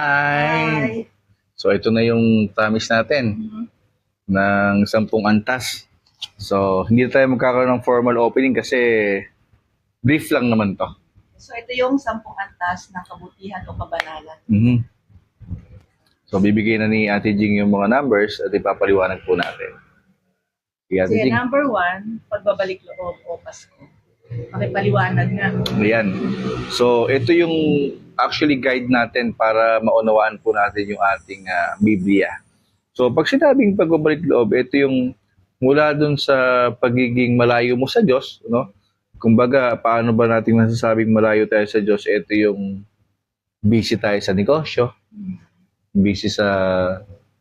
Hi! Hi. So, ito na yung promise natin Mhm. ng 10 antas. So, hindi tayo magkakaroon ng formal opening kasi brief lang naman to. So ito yung 10 antas ng kabutihan o kabanalan. Mhm. So, bibigay na ni Ate Jing yung mga numbers at ipapaliwanag po natin. Sige, Ate Sige, Jing. number 1, pagbabalik loob o Pasko. Pakipaliwanag nga. Ayan. So, ito yung actually guide natin para maunawaan po natin yung ating Biblia. So, pag sinabing pagbabalik loob, ito yung mula dun sa pagiging malayo mo sa Diyos, no? Kumbaga, paano ba natin masasabing malayo tayo sa Diyos? Ito yung busy tayo sa negosyo, busy sa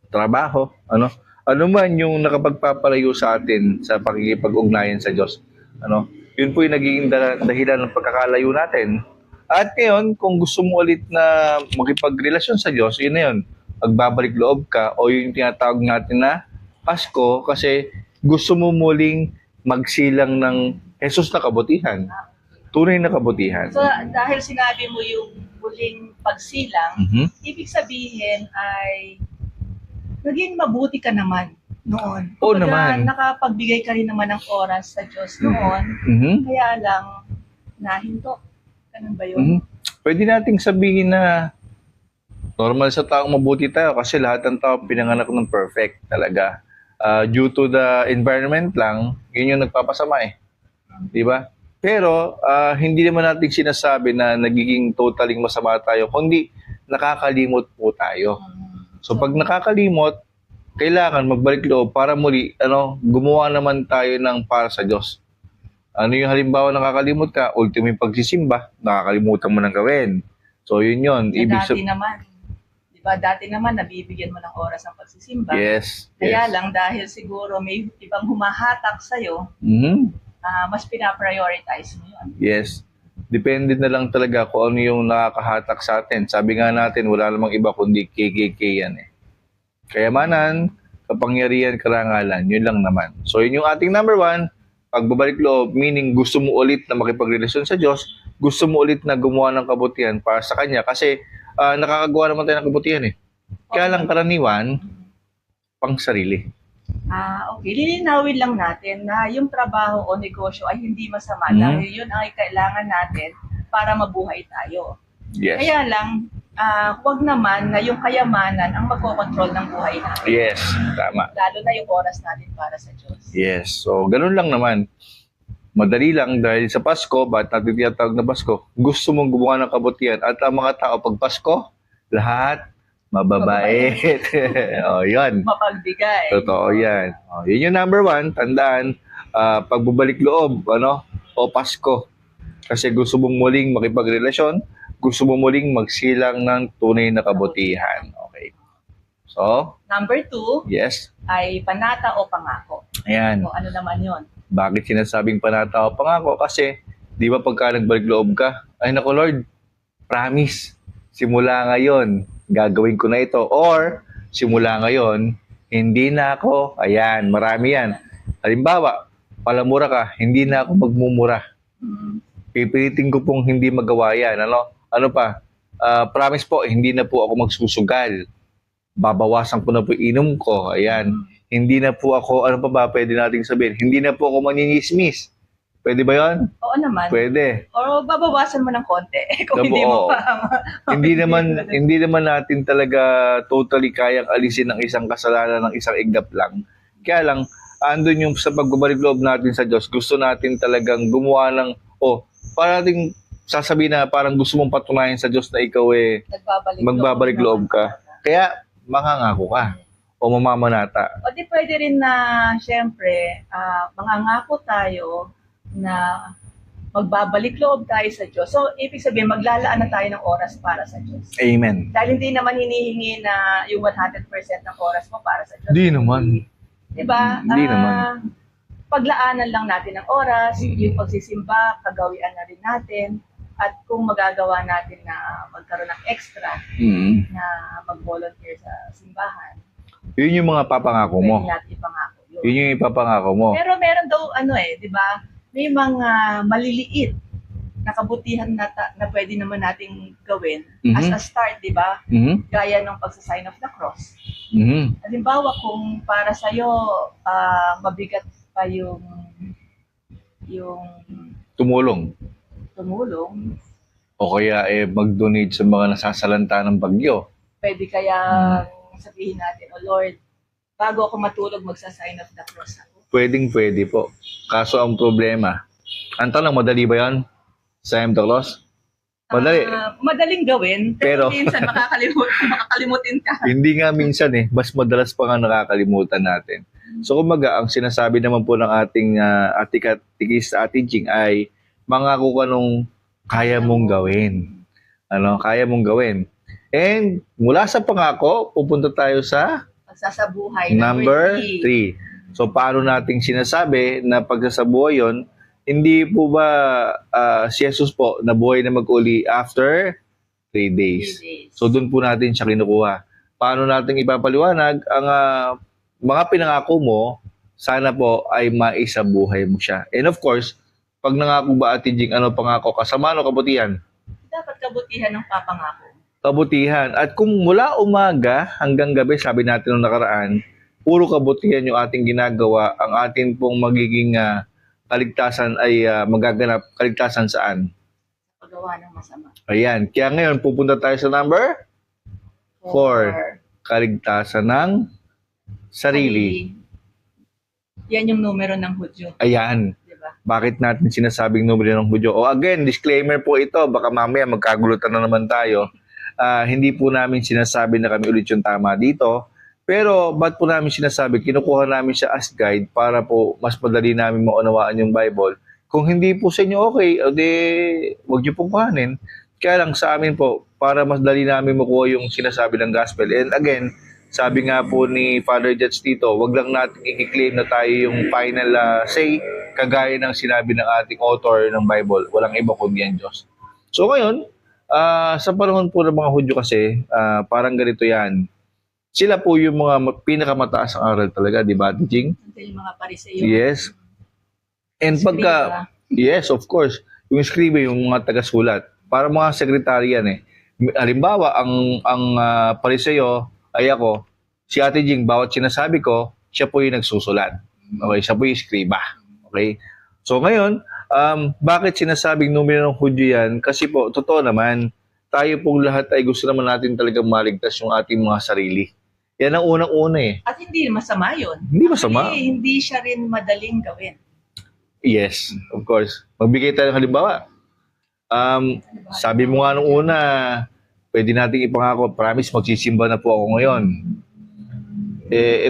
trabaho, ano? Ano man yung nakapagpapalayo sa atin sa pakikipag-ugnayan sa Diyos, ano? Yun po yung nagiging dahilan ng pagkakalayo natin. At ngayon, kung gusto mo ulit na makipagrelasyon sa Diyos, yun na yun. Magbabalik loob ka o yung tinatawag natin na Pasko kasi gusto mo muling magsilang ng Jesus na kabutihan. Tunay na kabutihan. So dahil sinabi mo yung muling pagsilang, Mhm. ibig sabihin ay naging mabuti ka naman noon. Oo Kumbaga, naman. nakapagbigay ka rin naman ng oras sa Diyos noon, Mhm. kaya lang nahinto. Ganun ba yun? Mhm. Pwede nating sabihin na normal sa taong mabuti tayo kasi lahat ng tao pinanganak ng perfect talaga. Due to the environment lang, yun yung nagpapasama eh. Di ba? Pero hindi naman natin sinasabi na nagiging totaling masama tayo, kundi nakakalimot po tayo. So pag nakakalimot, kailangan magbalik loob para muli gumawa naman tayo ng para sa Diyos. Ano yung halimbawa nakakalimot ka? Ultimo yung pagsisimba, nakakalimutan mo nang gawin. So yun yun. Ibig Dati naman, di ba, dati naman nabibigyan mo ng oras ang pagsisimba. Yes. Kaya Yes. lang dahil siguro may ibang humahatak sa'yo, Mhm. mas pinaprioritize mo yun. Yes. Depende na lang talaga kung ano yung nakakahatak sa atin. Sabi nga natin, wala namang iba kundi KKK yan eh. Kayamanan, kapangyarihan, karangalan, yun lang naman. So yun yung ating number 1, pagbabalik loob, meaning gusto mo ulit na makipagrelasyon sa Diyos, gusto mo ulit na gumawa ng kabutihan para sa Kanya kasi nakakagawa naman tayo ng kabutihan eh. Kaya lang karaniwan, pang sarili. Okay. Lilinawin lang natin na yung trabaho o negosyo ay hindi masama Mhm. dahil yun ay kailangan natin para mabuhay tayo. Yes. Kaya lang, huwag naman na yung kayamanan ang magkocontrol ng buhay natin. Yes, tama. Lalo na yung oras natin para sa Diyos. Yes. So, ganun lang naman. Madali lang dahil sa Pasko, ba't natin tinatawag na Pasko? Gusto mong gumawa ng kabutihan at ang mga tao pag Pasko, lahat mababait. O, yun. Mapagbigay. Totoo yan. O, yun yung number 1, tandaan, pagbabalik loob, o Pasko. Kasi gusto mong muling makipagrelasyon, gusto mong muling magsilang ng tunay na kabutihan. Okay. So, Number 2 yes. ay panata o pangako. Ayan. O ano naman yun? Bakit sinasabing panata o pangako? Kasi, di ba pagka nagbalik loob ka, ay naku Lord, promise, simula ngayon, gagawin ko na ito. Or, simula ngayon, hindi na ako, ayan, marami yan. Halimbawa, palamura ka, hindi na ako magmumura. Pipilitin ko pong hindi magawa yan. Ano pa? Promise po, hindi na po ako magsusugal. Babawasan ko na po inom ko. Ayan. Hindi na po ako, ano pa ba pwede nating sabihin? Hindi na po ako maninismis. Pwede ba yon? Oo naman. Pwede. O babawasan mo ng konti kung hindi Oo. mo pa. Hindi naman natin talaga totally kayang alisin ng isang kasalanan ng isang iglap lang. Kaya lang, andun yung sa pagbabalik loob natin sa Diyos, gusto natin talagang gumawa ng, para nating sasabihin na parang gusto mong patunayan sa Diyos na ikaw magbabalik loob ka. Kaya, mangangako ka o mamamanata. O di pwede rin na, syempre, mangangako tayo na magbabalik loob tayo sa Diyos. So, ibig sabihin, maglalaan na tayo ng oras para sa Diyos. Amen. Dahil hindi naman hinihingi na yung 100% ng oras mo para sa Diyos. Di naman. Diba? Hindi naman. Paglaanan lang natin ng oras, yung pagsisimba, kagawian na rin natin, at kung magagawa natin na magkaroon ng extra na mag-volunteer sa simbahan, Yun yung mga papangako mo. pwede natin ipangako yun. Yun yung ipapangako mo. Pero meron daw, di ba, may mga maliliit nakabutihan na pwede naman nating gawin Mhm. as a start, di ba? Mhm. Gaya ng pagsa-sign of the cross. Mhm. Halimbawa, kung para sa'yo, mabigat pa yung Tumulong. tumulong, O kaya mag-donate sa mga nasasalanta ng bagyo. pwede kaya sabihin natin, "Oh Lord, bago ako matulog, magsa-sign of the cross ako." Pwedeng-pwede po. Kaso ang problema, ang tanong, madali ba yan? Sign of the cross? Madali. Madaling gawin, pero Pero- minsan makakalimutin ka. Hindi nga minsan mas madalas pa nga nakakalimutan natin. So kumbaga, ang sinasabi naman po ng ating atikis sa ating Jing ay mangako ka nung kaya mong gawin. Kaya mong gawin. And mula sa pangako, pupunta tayo sa Pagsasabuhay. number 3. So paano nating sinasabi na pagsasabuhay yon? Hindi po ba si Jesus po nabuhay na mag-uli after 3 days? So doon po natin siya kinukuha. Paano natin ipapaliwanag ang mga pinangako mo, sana po ay maisabuhay mo siya. And of course, pag nangako ba Ate Jing, ano pangako? Kasama o kabutihan? Dapat kabutihan ng papangako. Kabutihan. At kung mula umaga hanggang gabi, sabi natin nung nakaraan, puro kabutihan yung ating ginagawa, ang atin pong magiging kaligtasan ay magaganap. Kaligtasan saan? Paggawa ng masama. Ayan. Kaya ngayon, pupunta tayo sa number 4. Kaligtasan ng sarili. Yan yung numero ng Hudyo. Ayan. Diba? Bakit natin sinasabing numero ng Hudyo? O again, disclaimer po ito. Baka mamaya magkagulutan na naman tayo. Hindi po namin sinasabi na kami ulit yung tama dito. Pero ba't po namin sinasabi? Kinukuha namin siya as guide para po mas madali namin maunawaan yung Bible. Kung hindi po sa inyo okay, o di huwag niyo pong kuhanin. Kaya lang sa amin po, para mas dali namin makuha yung sinasabi ng gospel. And again, sabi nga po ni Father Judge dito, wag lang natin i-claim na tayo yung final say, kagaya ng sinabi ng ating author ng Bible. Walang iba kundi ang Diyos. So ngayon, sa panahon po ng mga Hudyo kasi, parang ganito yan. Sila po yung mga pinakamataas ang aral talaga, di ba, Ate Jing? Yung mga pariseyo. Yes. And pagka, yes, of course, yung scribe, yung mga tagasulat, para mga sekretary yan Halimbawa, ang pariseyo ay ako, si Ate Jing, bawat sinasabi ko, siya po yung nagsusulat. Okay, siya po yung scriba. Okay? So ngayon, bakit sinasabing numero ng Hudyo yan? Kasi po, totoo naman, tayo pong lahat ay gusto naman natin talagang maligtas yung ating mga sarili. Yan ang unang-una At hindi masama yun. Hindi masama. Hindi siya rin madaling gawin. Yes, of course. Magbigay tayo ng halimbawa. Sabi mo nga nung una, pwede nating ipangako, promise, magsisimba na po ako ngayon.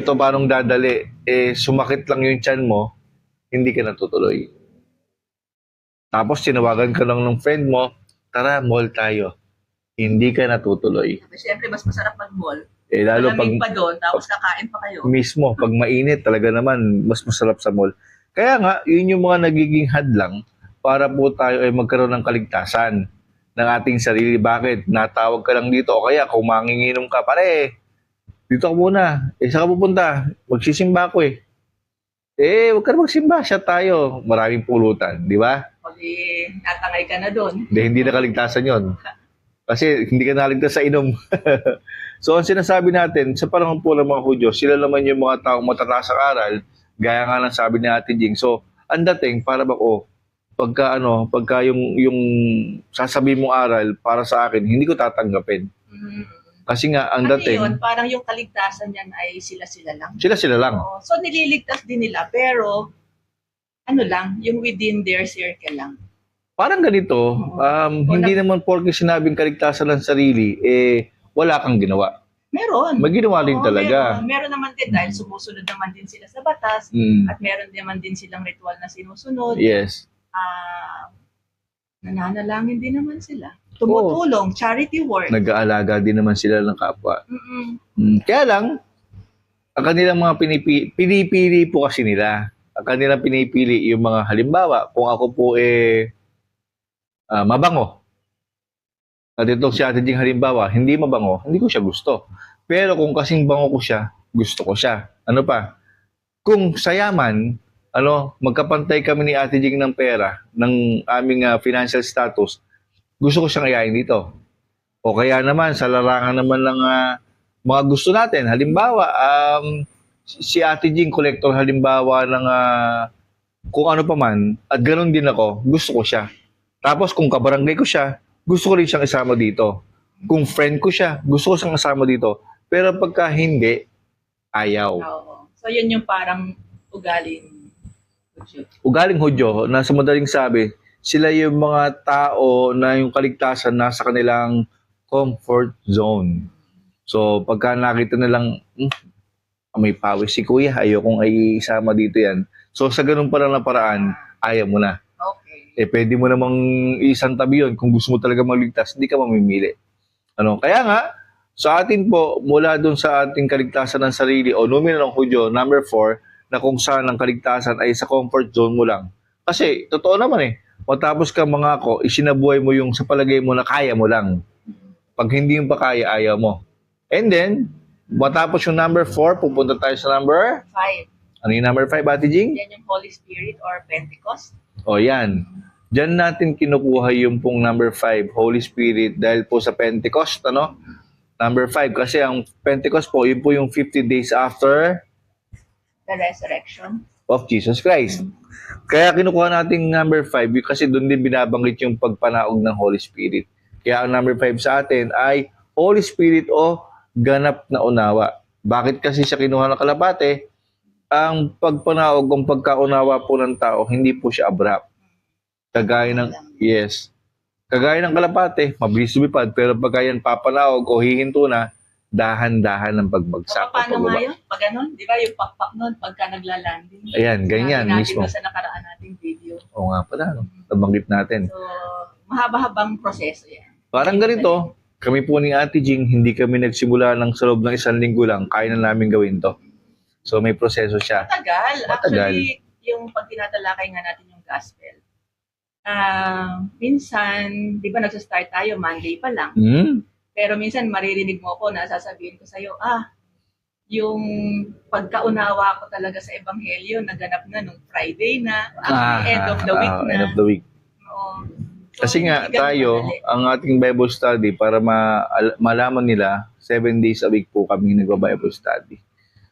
Ito parang dadali, sumakit lang yung tiyan mo, hindi ka natutuloy. Tapos tinawagan ka lang ng friend mo, tara, mall tayo. Hindi ka natutuloy. Siyempre, mas masarap mag-mall. Lalo pag Malamig pa doon, tapos kakain pa kayo. mismo, pag mainit, talaga naman, mas masarap sa mall. Kaya nga, yun yung mga nagiging hadlang para po tayo ay magkaroon ng kaligtasan ng ating sarili. Bakit? Natawag ka lang dito. O kaya, kung manginginom ka, pare, dito ka muna. Saan ka pupunta? Magsisimba ako huwag ka na magsimba. Siya tayo. Maraming pulutan. Di ba? Pag natangay ka na doon. Hindi na kaligtasan yon. Kasi hindi ka naligtas sa inom. So, ang sinasabi natin, sa panahon po ng mga Hudyo, sila naman yung mga taong matataas ang aral, gaya nga lang sabi ni Ate Jing. So, ang dating, para ba, pagka yung sasabihin mong aral para sa akin, hindi ko tatanggapin. Kasi nga, ang dating, Yun, parang yung kaligtasan yan ay sila-sila lang. sila lang. Oo. So, nililigtas din nila, pero yung within their circle lang. Parang ganito, hindi naman porke sinabing kaligtasan ng sarili, wala kang ginawa. Meron. May ginawa din talaga. Meron naman din dahil sumusunod naman din sila sa batas at meron naman din silang ritual na sinusunod. Yes. Nananalangin din naman sila. Tumutulong, charity work. Nag-aalaga din naman sila ng kapwa. Kaya lang, ang kanilang mga pinipili po kasi nila. Ang kanilang pinipili yung mga halimbawa, kung ako po mabango. At itong si Ate Jing halimbawa, hindi mabango, hindi ko siya gusto. Pero kung kasing bango ko siya, gusto ko siya. Ano pa? Kung sayaman, magkapantay kami ni Ate Jing ng pera, ng aming financial status, gusto ko siyang iayin dito. O kaya naman, sa larangan naman ng mga gusto natin. Halimbawa, si Ate Jing, collector halimbawa ng kung ano pa man, at ganun din ako, gusto ko siya. Tapos kung kabarangay ko siya, gusto ko rin siyang isama dito. Kung friend ko siya, gusto ko siyang isama dito. Pero pagka hindi, ayaw. Oo. So, yun yung parang ugaling Hudyo. Ugaling Hudyo, na sa madaling sabi, sila yung mga tao na yung kaligtasan nasa kanilang comfort zone. So, pagka nakita nilang, may pawis si kuya, ayokong ay isama dito yan. So, sa ganun pa lang na paraan, ayaw mo na. Okay. Pwede mo namang isang tabi yun. Kung gusto mo talaga magligtas, hindi ka mamimili. Kaya nga, sa atin po, mula doon sa ating kaligtasan ng sarili o numero ng Hudyo, number 4, na kung saan ang kaligtasan ay sa comfort zone mo lang. Kasi, totoo naman matapos ka mangako, isinabuhay mo yung sa palagay mo na kaya mo lang. Pag hindi yung pa kaya, ayaw mo. And then, matapos yung number 4, pupunta tayo sa number 5. Ano yung number 5, Ate Jing? Yan yung Holy Spirit or Pentecost. O yan. Diyan natin kinukuha yung pong number 5, Holy Spirit, dahil po sa Pentecost, Number 5, kasi ang Pentecost po, yun po yung 50 days after The resurrection. of Jesus Christ. Kaya kinukuha natin number 5 kasi doon din binabanggit yung pagpanaog ng Holy Spirit. Kaya ang number 5 sa atin ay Holy Spirit o ganap na unawa. Bakit kasi siya kinuha ng kalapate? Ang pagpanaog, ang pagkaunawa po ng tao, hindi po siya abrupt. Kagaya ng kalapate, mabilis lumipad, pero pagka yan papanaog o hihinto na, dahan-dahan ng pagbagsak. So, paano nga yun? Pag ganun, di ba yung pakpak nun pagka naglalanding? Ayan, ganyan Sinabi mismo. natin sa nakaraan nating video. Oo nga pala, nabanggit natin. So, mahaba-habang proseso yan. Parang ganito, kami po ni Ate Jing, hindi kami nagsimula ng sa loob ng 1 linggo lang, kaya na namin gawin to. So may proseso siya. Matagal. Matagal. Actually, yung pag tinatalakay nga natin yung gospel, minsan, di ba nagsa-start tayo, Monday pa lang. Pero minsan maririnig mo ko na sasabihin ko sa'yo, yung pagkaunawa ko talaga sa Ebanghelyo, naganap na nung Friday na, end of the week na. End of the week. Oo. So, Kasi nga hindi ganun tayo, madali. ang ating Bible study, para malaman nila, 7 days a week po kami nagba-Bible study.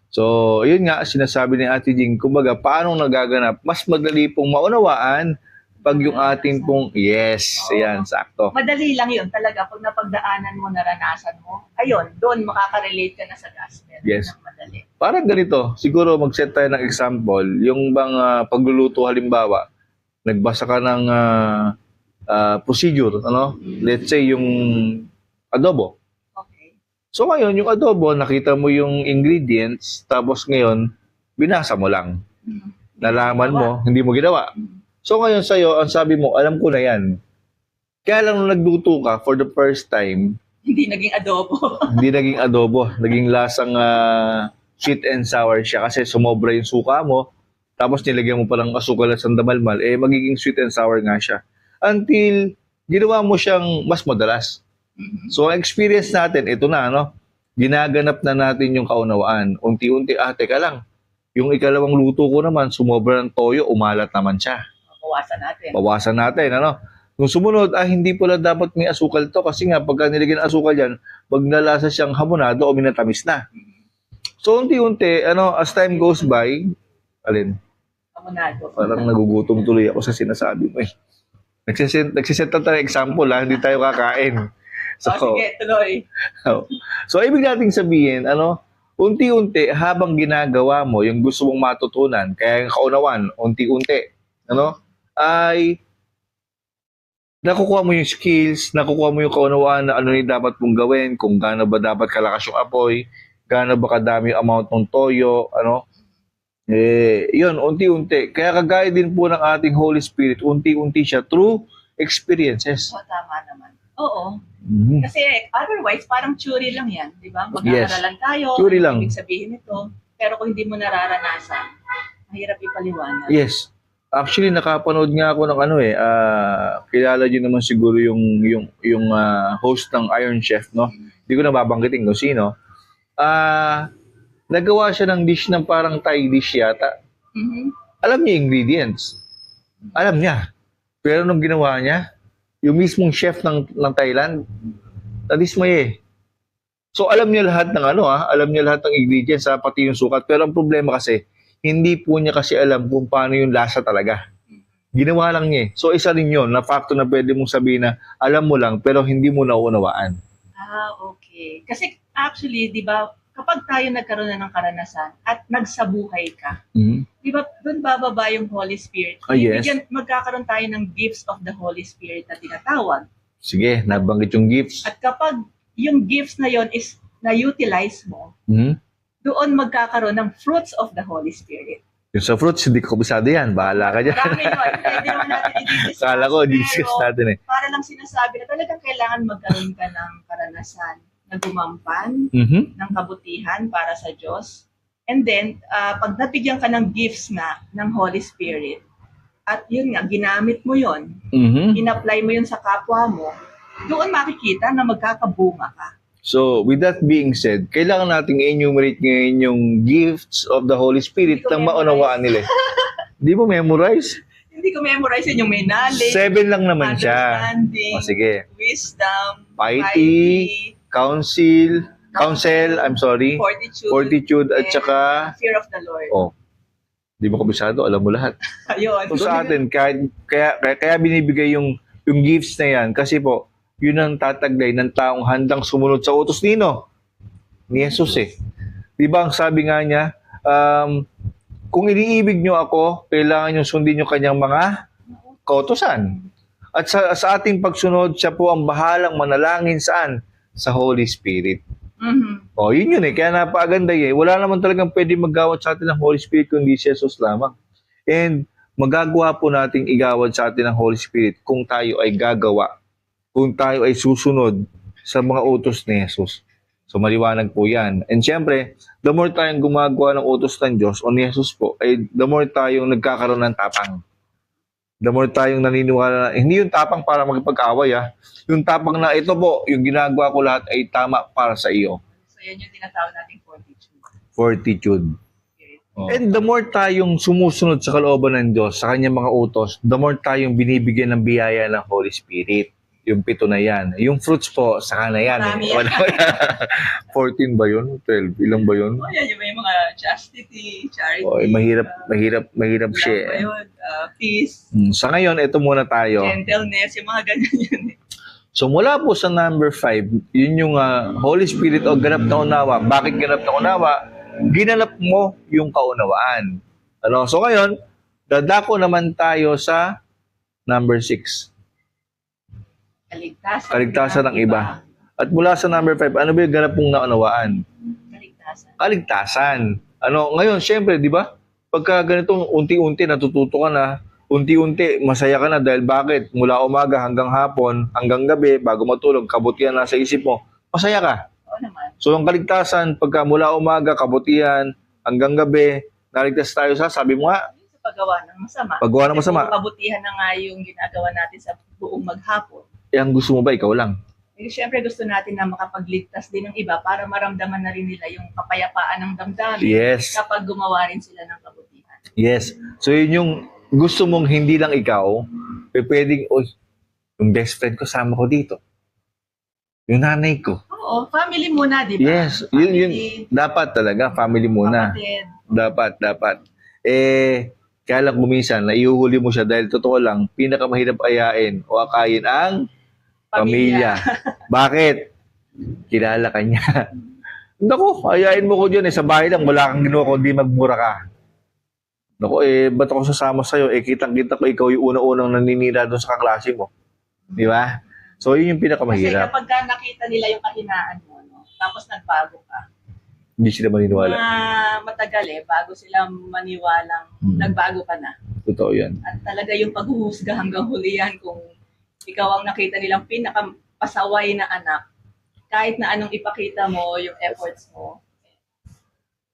So, yun nga, sinasabi ni Ate Jing, kumbaga, paano nagaganap? Mas madali pong maunawaan pag yung ating pong, ayan, sakto. Madali lang yun talaga. Pag napagdaanan mo, naranasan mo, ayun, doon makaka-relate ka na sa gospel. Yes. Ng madali. Parang ganito, siguro mag-set tayo ng example, yung bang pagluluto halimbawa, nagbasa ka ng procedure, Let's say yung adobo. Okay. So ngayon, yung adobo, nakita mo yung ingredients, tapos ngayon, binasa mo lang. Nalaman mo, hindi mo ginawa. So ngayon sa'yo, ang sabi mo, alam ko na yan. Kaya lang nung nagluto ka for the first time, Hindi naging adobo. hindi naging adobo, naging lasang sweet and sour siya kasi sumobra yung suka mo, tapos nilagyan mo palang asukal at sandamalmal, magiging sweet and sour nga siya. Until ginawa mo siyang mas madalas. So ang experience natin, ito na, ginaganap na natin yung kaunawaan. Unti-unti, teka lang, yung ikalawang luto ko naman, sumobra ng toyo, umalat naman siya. Bawasan natin. Nung sumunod, hindi pala dapat may asukal to kasi nga pagka nilagyan ng asukal yan, magnalasa siyang hamonado o minatamis na. So unti-unti, as time goes by, alin? Hamonado. Parang nagugutom tuloy ako sa sinasabi mo Nagsiset na tayo example hindi tayo kakain. So, sige, tuloy. So ibig nating sabihin, unti-unti habang ginagawa mo yung gusto mong matutunan, kaya yung kaunawan, unti-unti, ay nakukuha mo yung skills, nakukuha mo yung kaunawaan na ano yung dapat mong gawin, kung gaano ba dapat kalakas yung apoy, gaano ba kadami yung amount ng toyo, yun, unti-unti. Kaya kagaya din po ng ating Holy Spirit, unti-unti siya through experiences. Tama naman. Oo. Mhm. Kasi otherwise, parang theory lang yan, di ba? Mag-aaralan tayo, Theory lang. ibig sabihin ito. Pero kung hindi mo nararanasan, mahirap ipaliwanag. Yes. Actually, nakapanood nga ako ng kilala niyo naman siguro yung host ng Iron Chef, Hindi ko na babanggitin kung sino. Nagawa siya ng dish ng parang Thai dish yata. Mhm. alam niya yung ingredients. Alam niya. Pero nung ginawa niya, yung mismong chef ng Thailand, nadismay. So alam niya lahat ng alam niya lahat ng ingredients, pati yung sukat. Pero ang problema kasi, hindi po niya kasi alam kung paano yung lasa talaga. Ginawa lang niya. So isa rin yun, na facto na pwede mong sabihin na alam mo lang, pero hindi mo nauunawaan. Okay. Kasi actually, di ba, kapag tayo nagkaroon na ng karanasan at nagsabuhay ka, di ba, doon bababa yung Holy Spirit. Yes. Bigyan, magkakaroon tayo ng gifts of the Holy Spirit na tinatawag. Sige, nabanggit yung gifts. At kapag yung gifts na yon is na-utilize mo, doon magkakaroon ng fruits of the Holy Spirit. Yung sa fruits, hindi ko kabisado yan. Bahala ka dyan. Marami yun. Hindi naman natin i-discuss. Kala ko, discuss natin eh. Para lang sinasabi na talagang kailangan magkaroon ka ng karanasan na gumampan ng kabutihan para sa Diyos. And then, pag nabigyan ka ng gifts nga ng Holy Spirit, at yun nga, ginamit mo yun, in-apply mo yun sa kapwa mo, doon makikita na magkakabunga ka. So, with that being said, kailangan nating enumerate ngayon yung gifts of the Holy Spirit nang maunawaan nila. Hindi mo memorize? Hindi ko memorize yun, yung may knowledge, 7 lang naman siya. understanding, O sige. wisdom, Piety, counsel, fortitude, at saka, fear of the Lord. di mo kabisado, alam mo lahat. Ayun. So sa atin, kaya binibigay yung gifts na yan, kasi po, yun ang tataglay ng taong handang sumunod sa utos nino ni Jesus eh. Di ba ang sabi nga niya, kung iniibig nyo ako, kailangan nyo sundin yung kanyang mga kautosan. At sa ating pagsunod, siya po ang bahalang manalangin saan? Sa Holy Spirit. Yun eh. Kaya napaganda eh. Wala naman talagang pwede maggawad sa atin ng Holy Spirit kundi si Jesus lamang. And magagawa po nating igawad sa atin ng Holy Spirit kung tayo ay gagawa, kung tayo ay susunod sa mga utos ni Jesus. So maliwanag po yan. And syempre, the more tayong gumagawa ng utos ng Diyos o ni Jesus po, ay the more tayong nagkakaroon ng tapang. The more tayong naniniwala na, hindi yung tapang para magpag-away yung tapang na ito po, yung ginagawa ko lahat ay tama para sa iyo. So yan yung tinatawag nating fortitude. Fortitude. And the more tayong sumusunod sa kalooban ng Diyos, sa kanyang mga utos, the more tayong binibigyan ng biyaya ng Holy Spirit. Yung 7 na yan. Yung fruits po, saka na yan. Marami yan. 14 ba yun? 12? Ilang ba yun? Yan yung may mga chastity, charity. Mahirap siya. Peace. Sa ngayon, ito muna tayo. Gentleness, yung mga ganyan yun. So mula po sa number 5, yun yung Holy Spirit o ganap na unawa. Bakit ganap na unawa? Ginanap mo yung kaunawaan. So ngayon, dadako naman tayo sa number 6. Kaligtasan ng iba. At mula sa number 5, ano ba yung ganap mong naunawaan? Kaligtasan. Ngayon, syempre, di ba? Pagka ganitong unti-unti natututo ka na, unti-unti masaya ka na dahil bakit? Mula umaga hanggang hapon, hanggang gabi, bago matulog, kabutihan na sa isip mo, masaya ka. Oo naman. So, ang kaligtasan, pagka mula umaga, kabutihan, hanggang gabi, naligtas tayo sabi mo nga, Sa paggawa ng masama. Paggawa ng masama. Kasi kabutihan na nga yung ginagawa natin sa buong maghapon. ang gusto mo ba, ikaw lang? Siyempre gusto natin na makapagligtas din ng iba para maramdaman na rin nila yung kapayapaan ng damdamin Yes. kapag gumawa rin sila ng kabutihan. Yes. So, yun yung gusto mong hindi lang ikaw, pwedeng, yung best friend ko, sama ko dito. Yung nanay ko. Oo, family muna, di ba? Yes. Family, Yun. Dapat talaga, family muna. kapatid. Dapat. Kaya lang kuminsan, naiuhuli mo siya dahil totoo lang, pinakamahirap ayain o akayin ang pamilya. Bakit? Kilala ka niya. Naku, ayain mo ko dyan sa bahay lang, wala kang ginawa kundi magmura ka. Naku, ba't ako sasama sa'yo? Kitang-kita ko ikaw yung una-unang naninira doon sa kaklase mo. Di ba? So, yun yung Kasi pinakamahirap. kapag nakita nila yung kahinaan mo, tapos nagbago ka, Hindi sila maniniwala. matagal bago sila maniwalang nagbago ka na. Totoo yan. At talaga yung paghuhusga hanggang huli yan kung ikaw ang nakita nilang pinakapasaway na anak, kahit na anong ipakita mo, yung efforts mo,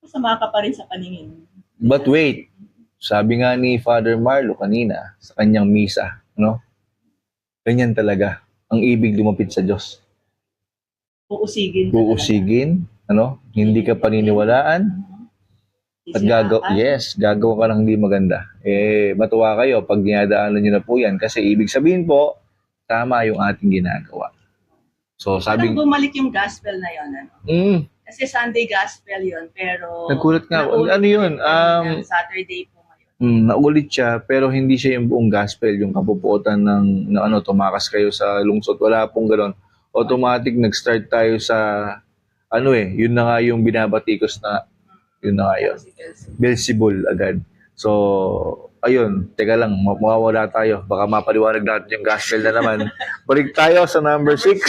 masama ka pa rin sa paningin. But wait, sabi nga ni Father Marlo kanina sa kanyang misa, ganyan talaga ang ibig lumapit sa Diyos. Uusigin. Uusigin, hindi ka paniniwalaan, At gagawa ka lang hindi maganda. Matuwa kayo pag dinadaanan nyo na po yan. Kasi ibig sabihin po, tama yung ating ginagawa. So, sabi... Parang bumalik yung gospel na yun. Ano? Kasi Sunday gospel yun, pero... Nagulat nga. Ano yun? Saturday po ngayon. Naulit siya, pero hindi siya yung buong gospel. Yung kapupuotan ng tumakas kayo sa lungsod. Wala pong gano'n. Automatic, nag-start tayo sa... yun na nga yung binabatikos na... Yun na nga yun. Beelzebul agad. So, ayun. Teka lang, mawawala tayo. Baka mapaliwanag natin yung gospel na naman. Balik tayo sa number 6.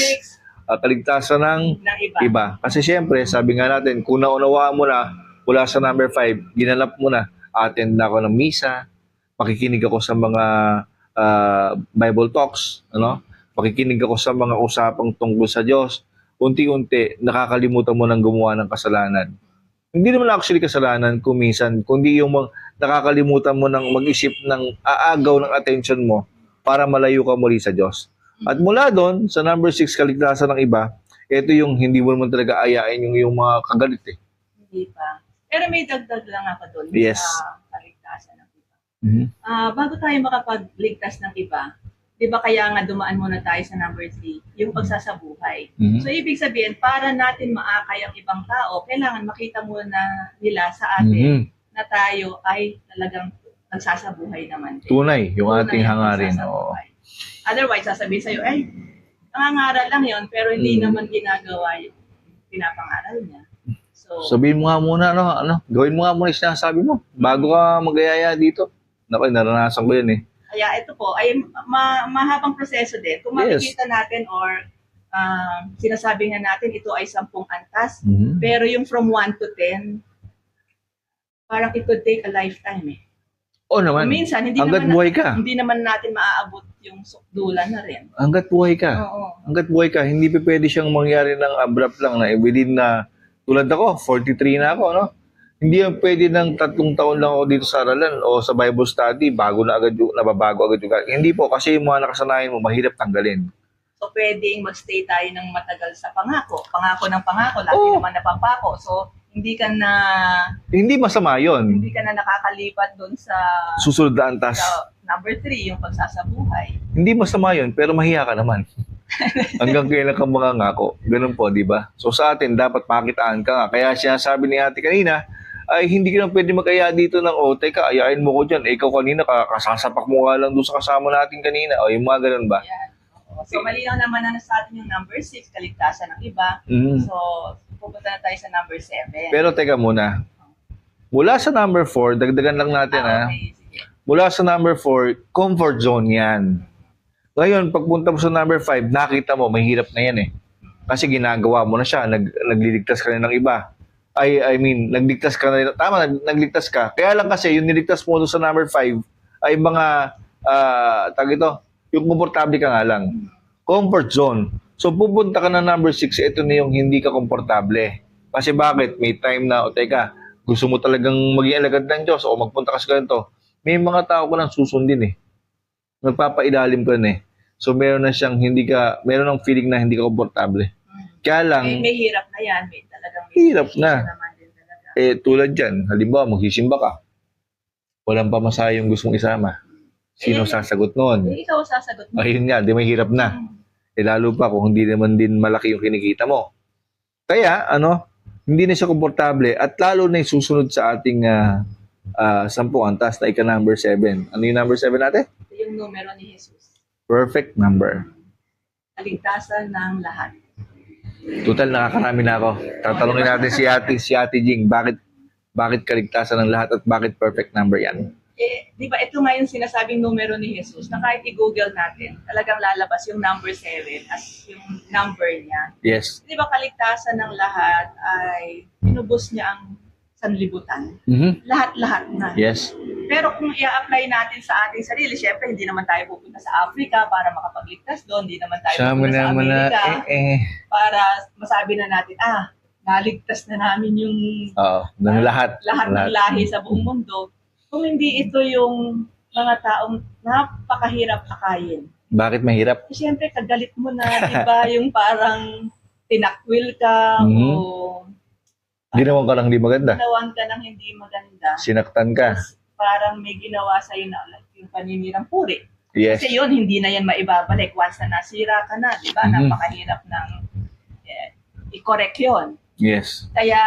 Kaligtasan ng iba. Kasi syempre, sabi nga natin, kung naunawaan mo na mula sa number 5, ginanap mo na, attend na ako ng misa, makikinig ako sa mga Bible talks, makikinig ako sa mga usapang tungkol sa Diyos, unti-unti, nakakalimutan mo ng gumawa ng kasalanan. Hindi naman actually kasalanan kung minsan, kundi yung nakakalimutan mo ng mag-isip ng aagaw ng attention mo para malayo ka muli sa Diyos. At mula doon, sa number 6, kaligtasan ng iba, ito yung hindi mo naman talaga ayain yung mga kagalit eh. Hindi pa. Pero may dagdag lang ako doon sa kaligtasan ng iba. Bago tayo makapagligtas ng iba, di ba kaya nga dumaan muna tayo sa number 3, yung pagsasabuhay. So, ibig sabihin, para natin maakay ang ibang tao, kailangan makita muna nila sa atin na tayo ay talagang nagsasabuhay naman. Tunay, yung ating hangarin. Otherwise, sasabihin sa'yo, ay, nangangaral lang yon pero hindi naman ginagawa yung pinapangaral niya. So, sabihin mo nga muna, gawin mo nga muna yung sinasabi mo, bago ka mag-ayaya dito. Naku, naranasan ko yun eh. Kaya ito po ay mahabang proseso din. Kung makikita natin or sinasabi nga natin ito ay 10 antas, pero yung from 1 to 10, parang it would take a lifetime eh. Oo naman. Minsan, hanggat buhay ka. Hindi naman natin maaabot yung sukdulan na rin. Hanggat buhay ka. Oo. Hanggat buhay ka. Hindi pa pwede siyang mangyari ng abrupt lang na within na, tulad ako, 43 na ako, Hindi yan pwede ng 3 taon lang ako dito sa aralan o sa Bible study, nababago agad yung hindi po, kasi yung mga nakasanayan mo, mahirap tanggalin. So, pwedeng magstay tayo ng matagal sa pangako. Pangako ng pangako, lagi naman napapako. So, hindi ka na... Hindi masama yun. Hindi ka na nakakalipat doon sa... Susunod na antas. Sa number 3, yung pagsasabuhay. Hindi masama yun, pero mahiya ka naman. Hanggang kailan ka mangangako. Ganun po, di ba? So, sa atin, dapat makitaan ka nga. Kaya siya sabi ni ate kanina, ay hindi ka na pwede mag-aya dito ng teka, ayain mo ko dyan. Ikaw kanina, kasasapak mo nga lang doon sa kasama natin kanina. O, yung mga ganun ba? Yan. So, malinaw naman na sa atin yung number 6, kaligtasan ng iba. So, pupunta na tayo sa number 7. Pero teka muna. Mula sa number 4, dagdagan lang natin okay, sige. Mula sa number 4, comfort zone yan. Ngayon, pagpunta mo sa number 5, nakita mo, mahirap na yan eh. Kasi ginagawa mo na siya, nagliligtas ka na ng iba. I mean, nagligtas ka na, tama, nagligtas ka. Kaya lang kasi, yung niligtas mo sa number 5, ay mga, yung komportable ka nga lang. Comfort zone. So, pupunta ka na number 6, ito na yung hindi ka komportable. Kasi bakit? May time na, teka, gusto mo talagang maging alagad ng Diyos o magpunta ka sa ganito. May mga tao ko lang susundin eh. Magpapailalim ka na eh. So, meron na siyang meron ng feeling na hindi ka komportable. Kaya lang... May hirap na yan. May hirap na. Tulad dyan, halimbawa, magsisimba ka. Walang pamasahe yung gustong isama. Sino sasagot noon? Ikaw sasagot mo. Ayun nga, di may hirap na. Lalo pa kung hindi naman din malaki yung kinikita mo. Kaya, hindi na siya komportable at lalo na yung susunod sa ating 10 antas na ika-number 7. Ano yung number 7 natin? Ito yung numero ni Jesus. Perfect number. Kaligtasan ng lahat. Total, nakakarami na ako. Tatanungin natin si Ate Jing, bakit kaligtasan ng lahat at bakit perfect number yan? Di ba ito nga yung sinasabing numero ni Jesus na kahit i-google natin, talagang lalabas yung number 7 as yung number niya. Yes. Di ba kaligtasan ng lahat ay inubos niya ang sanlibutan? Lahat-lahat na. Yes. Pero kung i-apply natin sa ating sarili, syempre hindi naman tayo pupunta sa Africa para makapagligtas doon, hindi naman tayo pupunta sa Amerika para masabi na natin, naligtas na namin yung ng lahat ng lahi sa buong mundo. Kung hindi ito yung mga taong napakahirap akayin. Bakit mahirap? Siyempre, kagalit mo na, di ba? Yung parang tinakwil ka o Ginawan ka ng hindi maganda. Ginawan ka ng hindi maganda. Sinaktan ka. Tapos parang may ginawa sa'yo na like, yung paninirang puri. Yes. Kasi yun, hindi na yan maibabalik. Once na nasira ka na, di ba? Mhm. Napakahirap ng i-correct yun. Yes. Kaya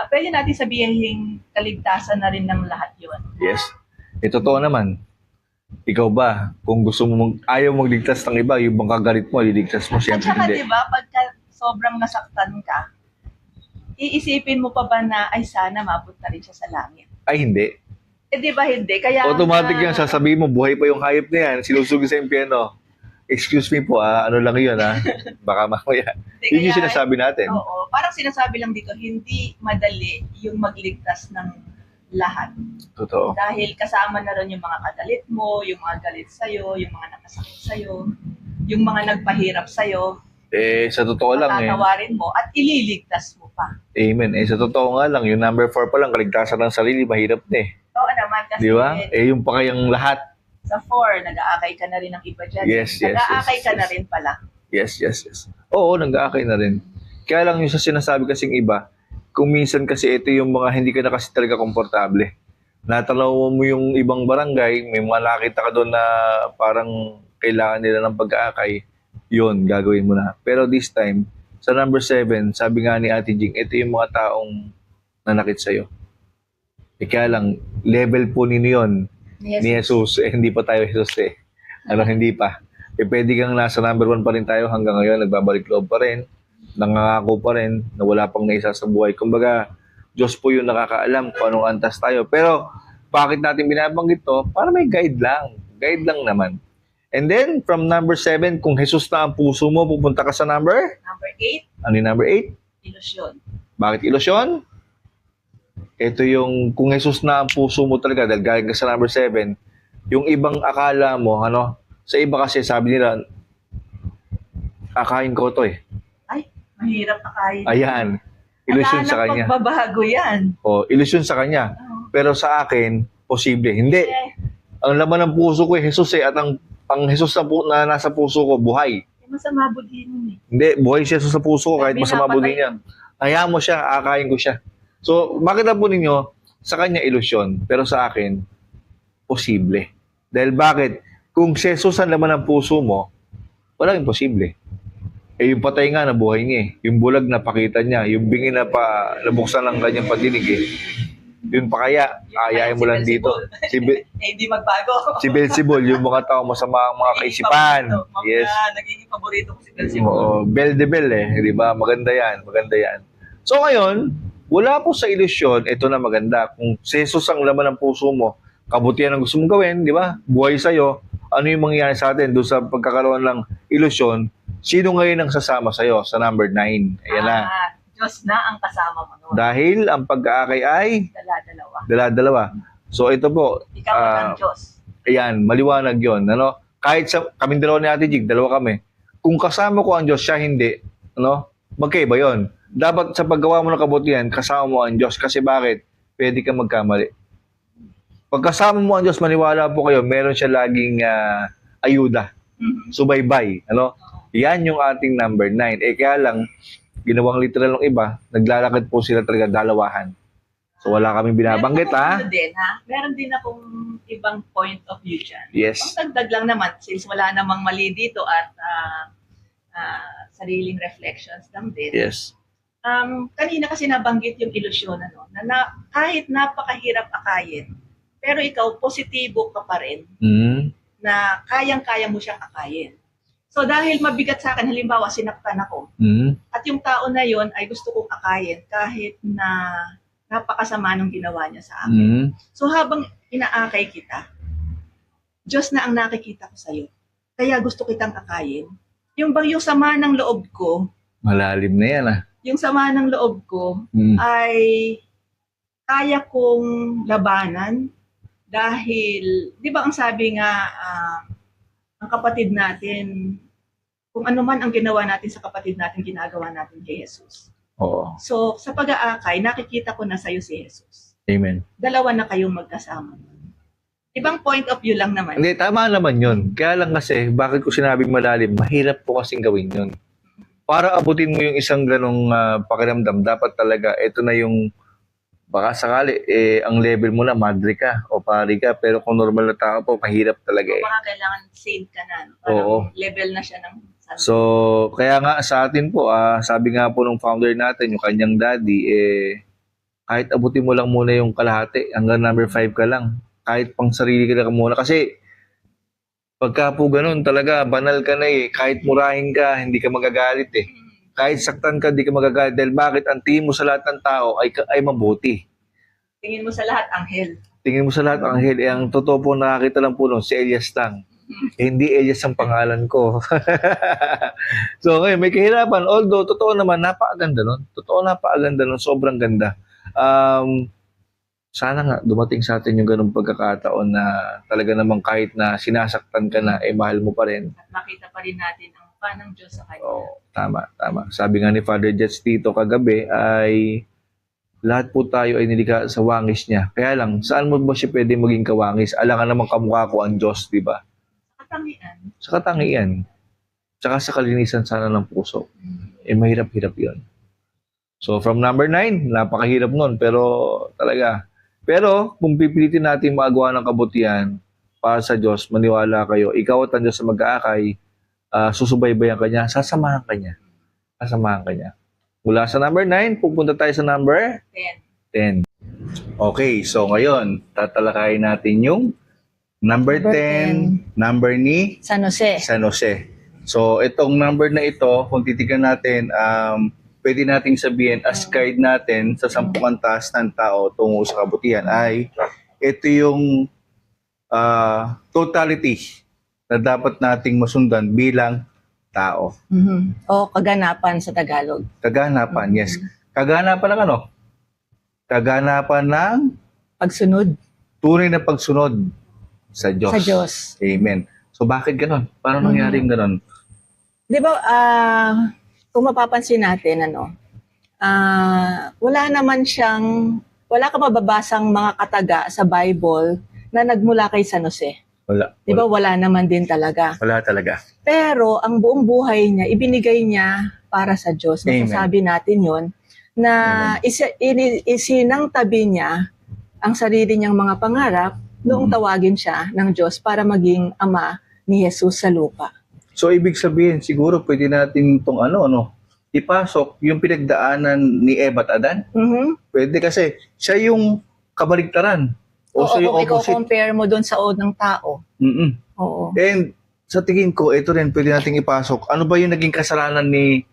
pwede natin sabihin kaligtasan na rin ng lahat yun. Yes. Totoo naman. Ikaw ba, kung gusto mo ayaw magligtas ng iba, yung bang kagalit mo, liligtas mo, At siyempre saka hindi. di ba, pagka sobrang nasaktan ka, iisipin mo pa ba na, ay sana mapunta rin siya sa langit. Ay, hindi. Eh di ba hindi? Kaya Automatic yan, sasabihin mo, buhay pa yung hayop na yan, sinusugi sa impyerno. Excuse me po, ano lang yun, baka mamaya. Hindi, Yun yung kaya- sinasabi natin. Oo, parang sinasabi lang dito, hindi madali yung magligtas ng lahat. Totoo. Dahil kasama na rin yung mga kagalit mo, yung mga galit sa'yo, yung mga nakasakit sa'yo, yung mga nagpahirap sa'yo, Sa totoo lang matatawarin mo at ililigtas mo pa. Amen. Sa totoo nga lang, yung number 4 pa lang, kaligtasan ng sarili, mahirap na Oo naman kasi Di ba? Yung pa kayang lahat. sa 4, nag-aakay ka na rin ng iba dyan. Yes, yes, Nag-aakay yes, ka na yes. rin pala. Yes. Oo, nag-aakay na rin. Kaya lang yung sa sinasabi kasing iba, kung minsan kasi ito yung mga hindi ka na kasi talaga komportable. Natanaw mo yung ibang barangay, may mga nakita ka doon na parang kailangan nila ng pag-aakay, yun, gagawin mo na. Pero this time, sa number 7, sabi nga ni Ate Jing, ito yung mga taong nanakit sa'yo. Kaya lang, level po ninyo yun Yes. ni Jesus. Hindi pa tayo Jesus hindi pa. Pwede kang nasa number 1 pa rin tayo hanggang ngayon, nagbabalik loob pa rin, nangangako pa rin, na wala pang naisa sa buhay. Kumbaga, Diyos po yung nakakaalam kung anong antas tayo. Pero, bakit natin binabanggit to? Para may guide lang. Guide lang naman. And then, from number 7, kung Jesus na ang puso mo, pupunta ka sa number? Number 8, Ano yung number 8? ilusyon. Bakit ilusyon? Ito yung, kung Jesus na ang puso mo talaga, dahil galing ka sa number 7, yung ibang akala mo, sa iba kasi sabi nila, akain ko to Ay, mahirap akayin. Ayan. Ilusyon sa kanya. Magbabago yan. O, ilusyon sa kanya. Pero sa akin, posible. Hindi. Ang laman ng puso ko Jesus at ang Jesus na nasa puso ko, buhay. Masama budhin mo eh. Hindi, buhay siya sa puso ko kahit Sabi masama napatay budin niya. Hayaan mo siya, akain ko siya. So, bakit po ninyo, sa kanya ilusyon, pero sa akin, posible. Dahil bakit? Kung si Jesus ang laman ng puso mo, walang imposible. Yung patay nga, nabuhay niya Yung bulag na pakita niya. Yung bingi na nabuksan ng kanyang pagdinig Yun pa kaya, ayayin mo lang dito. Hindi magbago. Si Beelzebul, yung mga tao masama ang mga kaisipan. Yes. Nagiging paborito ko si Beelzebul. Oo, Beelzebul di ba? Maganda yan. So ngayon, wala po sa ilusyon, ito na maganda. Kung si Jesus ang laman ng puso mo, kabutihan ang gusto mong gawin, di ba? Buhay sa'yo, ano yung mangyayari sa atin doon sa pagkakaroon ng ilusyon, sino ngayon ang sasama sa'yo sa number 9? Ayan na. Diyos na ang kasama mo noon. Dahil ang pag-aakay ay Dala-dalawa. dala-dalawa. So ito po, Ikaw ang Diyos. ayan, maliwanag yon. Kahit kaming dalawa ni Ate Jig, dalawa kami. Kung kasama ko ang Diyos, siya hindi, magkaiba yon. Dapat sa paggawa mo ng kabutihan, kasama mo ang Diyos. Kasi bakit? Pwede kang magkamali. Pag kasama mo ang Diyos, maniwala po kayo, meron siya laging ayuda. Subaybay. Yan yung ating number 9. Kaya lang, ginawang literal ng iba, naglalakad po sila talaga dalawahan. So wala kaming binabanggit, Meron din akong ibang point of view dyan. Yes. Ang dagdag lang naman, since wala namang mali dito at sariling reflections lang din. Yes. Kanina kasi nabanggit yung ilusyon, na kahit napakahirap akayin, pero ikaw, positibo ka pa rin na kayang-kaya mo siyang akayin. So dahil mabigat sa akin, halimbawa sinaktan ako, at yung tao na yon ay gusto kong akayin kahit na napakasama nung ginawa niya sa akin. So habang inaakay kita, Diyos na ang nakikita ko sa'yo. Kaya gusto kitang akayin. Yung sama ng loob ko, Malalim na yan yung sama ng loob ko ay kaya kong labanan dahil, di ba ang sabi nga, ang kapatid natin, kung ano man ang ginawa natin sa kapatid natin, ginagawa natin kay Jesus. Oo. So, sa pag-aakay, nakikita ko na sa'yo si Jesus. Amen. Dalawa na kayong magkasama. Ibang point of view lang naman. Hindi, tama naman yun. Kaya lang kasi, bakit ko sinabing malalim, mahirap po kasing gawin yun. Para abutin mo yung isang ganong pakiramdam, dapat talaga, ito na yung Baka sakali, ang level mo na, madre ka o pari ka, pero kung normal na tao po, mahirap talaga eh. Baka kailangan saint ka na. No? Parang Oo. level na siya ng santo. So, kaya nga sa atin po, sabi nga po ng founder natin, yung kanyang daddy, kahit abutin mo lang muna yung kalahati, hanggang number 5 ka lang. Kahit pang sarili ka lang muna. Kasi, pagka po ganun, talaga, banal ka na eh. Kahit murahin ka, hindi ka magagalit eh. Kahit saktan ka, hindi ka magagalit. Dahil bakit? Ang tingin mo sa lahat ng tao ay mabuti. Tingin mo sa lahat, anghel. Tingin mo sa lahat, anghel. Ang totoo po, nakakita lang po nun, si Elias lang. Hindi Elias ang pangalan ko. So, ngayon, may kahirapan. Although, totoo naman, napakaganda nun. Totoo, napakaganda nun. Sobrang ganda. Sana nga dumating sa atin yung ganung pagkakataon na talaga namang kahit na sinasaktan ka na, mahal mo pa rin. At makita pa rin natin ang mukha ng Diyos sa kanya. Oo, tama, tama. Sabi nga ni Father Jets dito kagabi ay lahat po tayo ay nilikha sa wangis niya. Kaya lang, saan mo ba siya pwede maging kawangis? Alangan namang kamukha ko ang Diyos, di ba? Katangian. Sa katangian. Tsaka sa kalinisan sana ng puso. Mahirap-hirap yun. So, from number 9, napakahirap nun. Pero, kung pipilitin natin magawa ng kabutihan para sa Diyos, maniwala kayo, ikaw at ang Diyos sa mag-aakay, susubaybayan ka niya, sasamahan ka niya. Sasamahan ka niya. Mula sa number 9, pupunta tayo sa number 10. Okay, so ngayon, tatalakayin natin yung number 10, number ni San Jose. San Jose. So, itong number na ito, kung titignan natin, pwede nating sabihin as guide natin sa 10 antas ng tao tungo sa kabutihan ay ito yung totality na dapat nating masundan bilang tao. O kaganapan sa Tagalog. Kaganapan, yes. Kaganapan ng ano? Kaganapan ng Pagsunod tunay na pagsunod sa Diyos. sa Diyos. Amen. So bakit ganon? Paano nangyaring ganon? Di ba, kung mapapansin natin, wala ka mababasang mga kataga sa Bible na nagmula kay San Jose. Wala. Di ba, wala naman din talaga. Wala talaga. Pero, ang buong buhay niya, ibinigay niya para sa Diyos. Amen. Masasabi natin yon na isinang tabi niya ang sarili niyang mga pangarap noong tawagin siya ng Diyos para maging ama ni Jesus sa lupa. So, ibig sabihin, siguro pwede natin itong ipasok yung pinagdaanan ni Eva at Adan. Pwede kasi siya yung kabaligtaran. O siya yung kung opposite. i-compare mo doon sa ng tao. Oo. And sa tingin ko, ito rin pwede nating ipasok. Ano ba yung naging kasalanan ni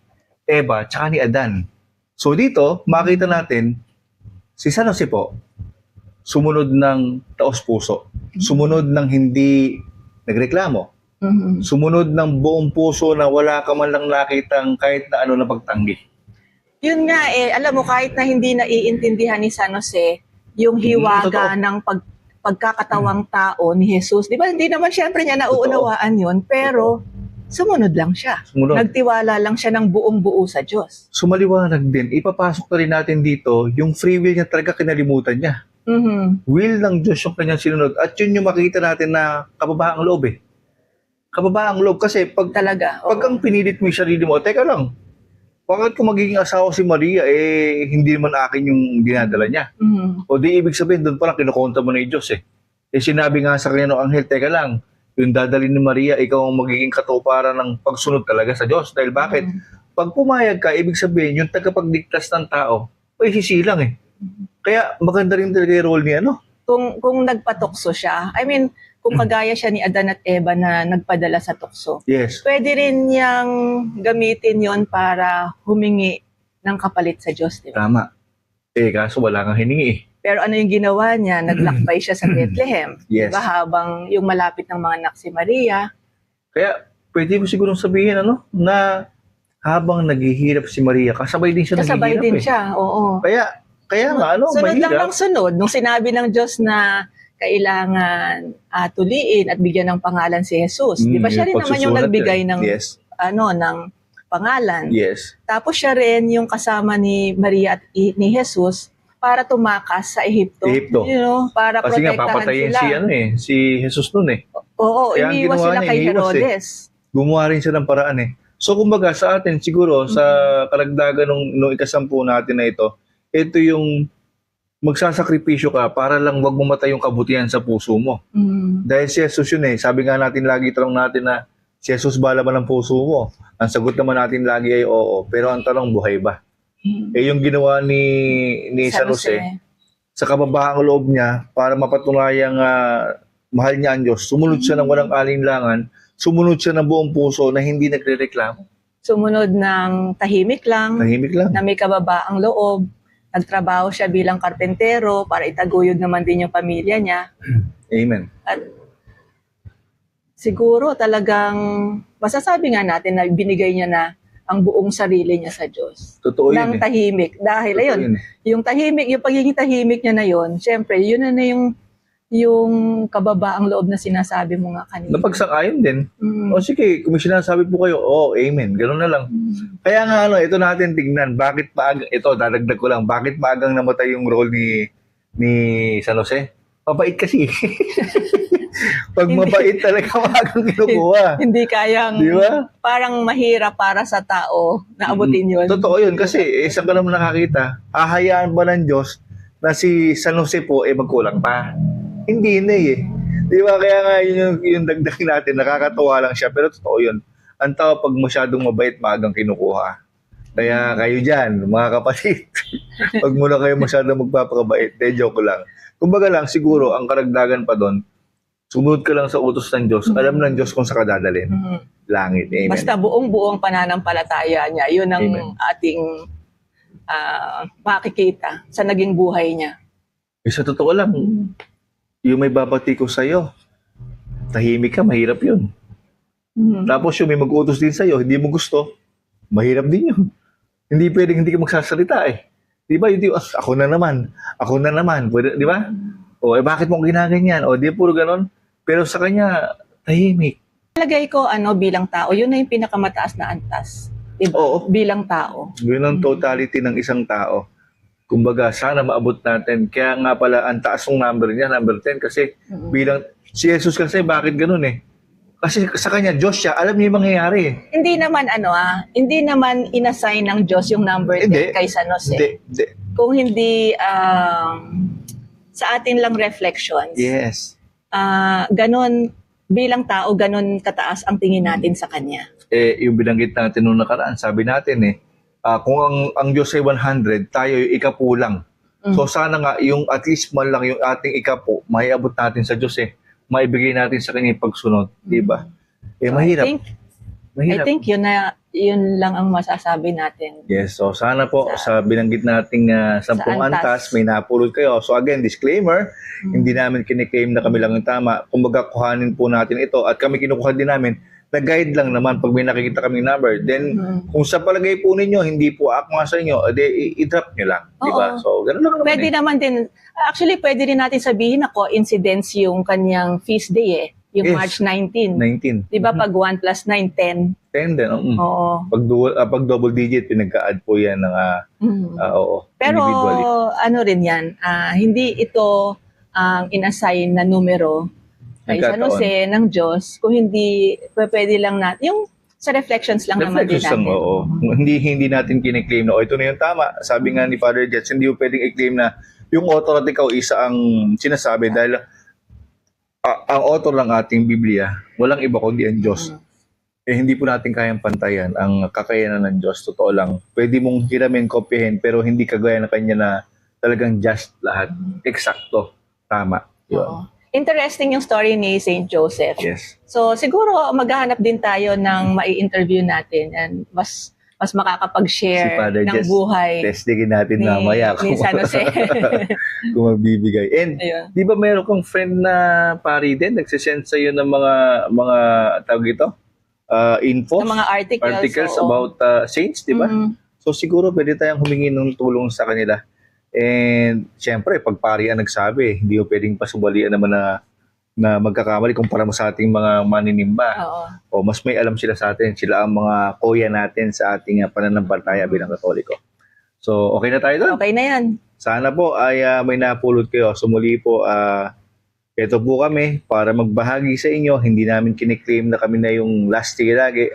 Eva tsaka ni Adan? So dito, makita natin, si San Jose po, sumunod ng taos-puso. Sumunod ng hindi nagreklamo. Sumunod ng buong puso na wala ka man lang nakitang kahit na ano na pagtanggi. Yun nga alam mo, kahit na hindi naiintindihan ni San Jose, yung hiwaga ng pagkakatawang tao ni Jesus, di ba, hindi naman syempre niya nauunawaan yun, pero sumunod lang siya. Sumunod. Nagtiwala lang siya ng buong buo sa Diyos. Sumaliwanag din, ipapasok na rin natin dito, yung free will niya talaga kinalimutan niya. Will ng Diyos yung kanyang sinunod. At yun yung makikita natin na kababaang loob Kababaang loob kasi pag ang pinilit mo yung sarili mo, teka lang, bakit kung magiging asawa si Maria, hindi naman akin yung dinadala niya. O di ibig sabihin, doon pa lang kinukonta mo na yung Diyos sinabi nga sa kanya ng anghel, teka lang, yung dadalhin ni Maria, ikaw ang magiging katuparan ng pagsunod talaga sa Diyos. Dahil bakit? Pag pumayag ka, ibig sabihin, yung tagapagligtas ng tao, sisilang Kaya maganda rin talaga yung role niya, Kung nagpatukso siya, I mean, kung kagaya siya ni Adan at Eva na nagpadala sa tukso, yes, pwede rin niyang gamitin yon para humingi ng kapalit sa Diyos, di ba? tama. Kaso wala kang hiningi Pero ano yung ginawa niya? Naglakbay siya sa Bethlehem. Yes. Diba? Habang yung malapit ng mga anak si Maria. Kaya pwede mo sigurong sabihin na habang naghihirap si Maria, kasabay din siya Kasabay naghihirap din siya, oo. Kaya nga, sunod lang mahirap. ng sunod. Nung sinabi ng Diyos na kailangan tuliin at bigyan ng pangalan si Jesus. Di ba siya rin naman yung nagbigay ng ng pangalan. Yes. Tapos siya rin yung kasama ni Maria at ni Jesus para tumakas sa Ehipto. Para kasi nga protektahan papatayin sila. si Jesus nun Oo, kaya iniwas sila kay Herodes. Gumawa rin siya ng paraan So kumbaga sa atin siguro sa karagdagan nung ikasampu natin na ito yung magsasakripisyo ka para lang wag mamatay yung kabutihan sa puso mo. Dahil si Jesus yun eh. Sabi nga natin lagi, tanong natin na, si Jesus ba laman ng puso mo? Ang sagot naman natin lagi ay oo. Pero ang tanong, buhay ba? Eh yung ginawa ni San Jose, sa kababaang loob niya, para mapatunayang mahal niya ang Diyos, sumunod siya ng walang alinlangan, sumunod siya ng buong puso na hindi nagre-reklamo. Sumunod ng tahimik lang, Tahimik lang. na may kababaang loob. Nagtrabaho siya bilang karpentero para itaguyod naman din yung pamilya niya. Amen. At siguro talagang masasabi nga natin na binigay niya na ang buong sarili niya sa Diyos. Totoo yun Nang eh. tahimik. Dahil Totoo ayun, yun eh. yung tahimik, yung pagiging tahimik niya na yun, syempre, yun na yung kababaang loob na sinasabi mo nga kanina. Napagsang-ayon din. Mm. O sige, kung may sinasabi po kayo, amen. Ganun na lang. Kaya nga ito natin tignan, bakit dadagdag ko lang, bakit maagang namatay yung role ni San Jose? Mabait kasi. Pag mabait talaga maagang kinukuha. Hindi kayang, Di ba? parang mahirap para sa tao na abutin yun. Totoo yun, kasi saan ka naman nakakita, hahayaan ba ng Diyos na si San Jose po magkulang pa? Hindi na eh. Di ba? Kaya nga yun yung dagdag natin, nakakatuwa lang siya, pero totoo yun. Ang tao pag masyadong mabait, maagang kinukuha. Kaya kayo dyan, mga kapatid, pag muna kayo masyadong magpapakabait, joke lang. Kumbaga lang, siguro, ang karagdagan pa doon, sumunod ka lang sa utos ng Diyos, alam ng Diyos kung saan ka dadalhin. Langit. Amen. Basta buong-buong pananampalataya niya, yun ang Amen. ating makikita sa naging buhay niya. Sa totoo lang, yung may babati ko sa'yo, tahimik ka, mahirap yun. Tapos yung may mag-utos din sa'yo, hindi mo gusto, mahirap din yun. Hindi pwedeng hindi ka magsasalita eh. Di ba? Hindi, ako na naman. Pwede, di ba? Bakit mo ginaganyan? Di puro ganon. Pero sa kanya, tahimik. Palagay ko, bilang tao, yun na yung pinakamataas na antas. Diba? Oo. Bilang tao. Yun ang totality ng isang tao. Kumbaga, sana maabot natin. Kaya nga pala, ang taas ng number niya, number 10, kasi bilang, si Jesus kasi, bakit ganun eh? Kasi sa kanya, Diyos siya, alam niya yung mangyayari eh. Hindi naman inassign ng Diyos yung number 10 Hindi. kay San Jose. Hindi. Kung hindi, sa atin lang reflections. Yes. Ganon, bilang tao, ganon kataas ang tingin natin sa kanya. Yung binanggit natin nung nakaraan, sabi natin kung ang Diyos ay 100, tayo yung ikapu lang. So sana nga, yung at least man lang yung ating ikapu, maiabot natin sa Diyos maibigay natin sa kanya yung pagsunod. Diba? Mahirap. I think yun lang ang masasabi natin. Yes, so sana po sa binanggit nating 10 antas, may napulot kayo. So again, disclaimer, hindi namin kiniklaim na kami lang yung tama. Kumbaga, kuhanin po natin ito at kami kinukuha din namin, na-guide lang naman pag may nakikita kaming number. Then, kung sa palagay po ninyo, hindi po akma sa inyo, i-drop nyo lang. Diba? So, ganun lang naman. Pwede naman din, actually, pwede din natin sabihin na coincidence yung kanyang feast day yung Yes. March 19. 19. Diba pag 1 plus 9, 10? 10 din. Oo. Pag double digit, pinagka-add po yan ng Pero individually. rin yan, hindi ito ang inassign na numero kay San Jose ng Diyos, kung hindi pwede lang natin, yung sa reflections lang naman din natin. Oo. Hindi natin kiniklaim na, ito na yung tama. Sabi nga ni Father Jets, hindi mo pwedeng i-claim na yung author at ikaw isa ang sinasabi dahil ang author ng ating Biblia, walang iba kundi ang Diyos. Hindi po natin kayang pantayan ang kakayanan ng Diyos. Totoo lang. Pwede mong hiramin, kopyahin, pero hindi kagaya na kanya na talagang just lahat. Eksakto. Tama. Yun. Interesting yung story ni Saint Joseph. Yes. So siguro maghahanap din tayo ng mai-interview natin and mas makakapag-share ng Jess, buhay testingin natin mamaya ni San Jose. kung magbibigay. And di ba meron kang friend na pari din, nagsisend sa'yo ng mga tawag ito? Info? Ng mga articles about saints, di ba? So siguro pwede tayong humingi ng tulong sa kanila. And siyempre, pag pari ang nagsabi, hindi mo pwedeng pasubalian naman na magkakamali kumpara mo sa ating mga maninimba. O mas may alam sila sa atin. Sila ang mga kuya natin sa ating pananampalataya bilang Katoliko. So, okay na tayo doon? Okay na yan. Sana po ay may napulot kayo. So muli po, ito po kami para magbahagi sa inyo. Hindi namin kiniklaim na kami na yung last year lagi.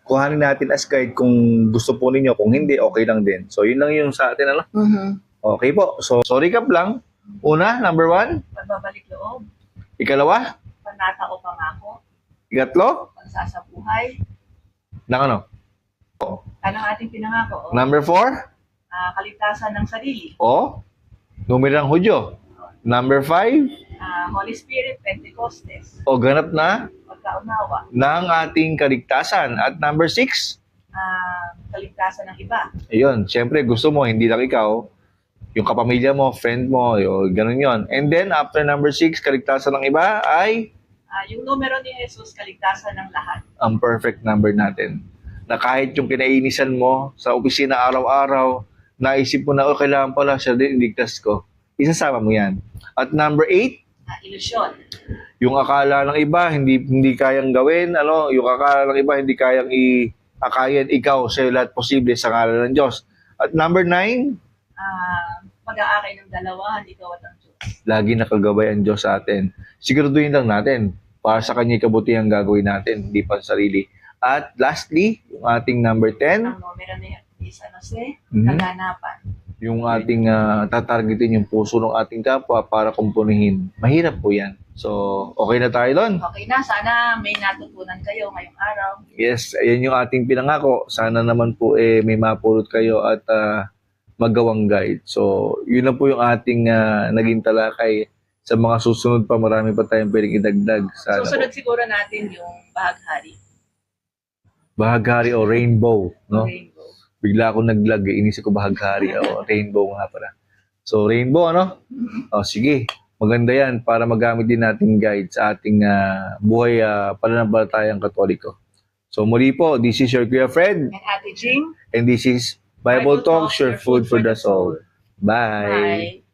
Kuhanin natin as guide kung gusto po ninyo. Kung hindi, okay lang din. So, yun lang yung sa atin. Okay po. So, recap lang. Una, number 1. Pagbabalik loob, Ikalawa, panata o pangako, ikatlo, pagsasabuhay, ng ano? anong ating pinangako, Number 4, kaligtasan ng sarili, o, numerang Hudyo. Number 5, Holy Spirit, Pentecostes, o ganap na pagkaunawa, ng ating kaligtasan. At number 6, kaligtasan ng iba, ayun, syempre gusto mo, hindi lang ikaw, yung kapamilya mo, friend mo, yun, ganun yon. And then, after number 6, kaligtasan ng iba ay yung numero ni Jesus, kaligtasan ng lahat. ang perfect number natin. Na kahit yung kinainisan mo sa opisina araw-araw, naisip mo na, kailangan pala siya din, iligtas ko. Isasama mo yan. At number 8, Ilusyon, yung akala ng iba, hindi kayang gawin, yung akala ng iba, hindi kayang akayan ikaw sa lahat posible sa ngalan ng Diyos. At number 9, pag-aakay ng dalawa, ikaw at ang Diyos. lagi nakagabay ang Diyos sa atin. Siguraduhin lang natin, para sa Kanya'y kabutihan gagawin natin, hindi pa sa sarili. At lastly, yung ating number 10, Ang numero ni San Jose, Mhm. kaganapan. yung ating tatargetin yung puso ng ating kapwa para kumpunihin. Mahirap po yan. So, okay na tayo doon. Okay na, sana may natutunan kayo ngayong araw. Yes, ayan yung ating pinangako. Sana naman po may mapulot kayo at magawang guide. So, yun lang po yung ating naging talakay. Sa mga susunod pa, marami pa tayong pwedeng idagdag. Sana Susunod po. siguro natin yung bahaghari. Bahaghari o rainbow. No? Rainbow. Bigla ako naglag, inisip ko bahaghari o rainbow nga pala. So, rainbow, ano? O, sige. Maganda yan para magamit din natin guide sa ating buhay pananampalatayang Katoliko. So, muli po, this is your Kuya Fred. And Ate Jing, And this is Bible Talks, your food for the soul. Bye! bye.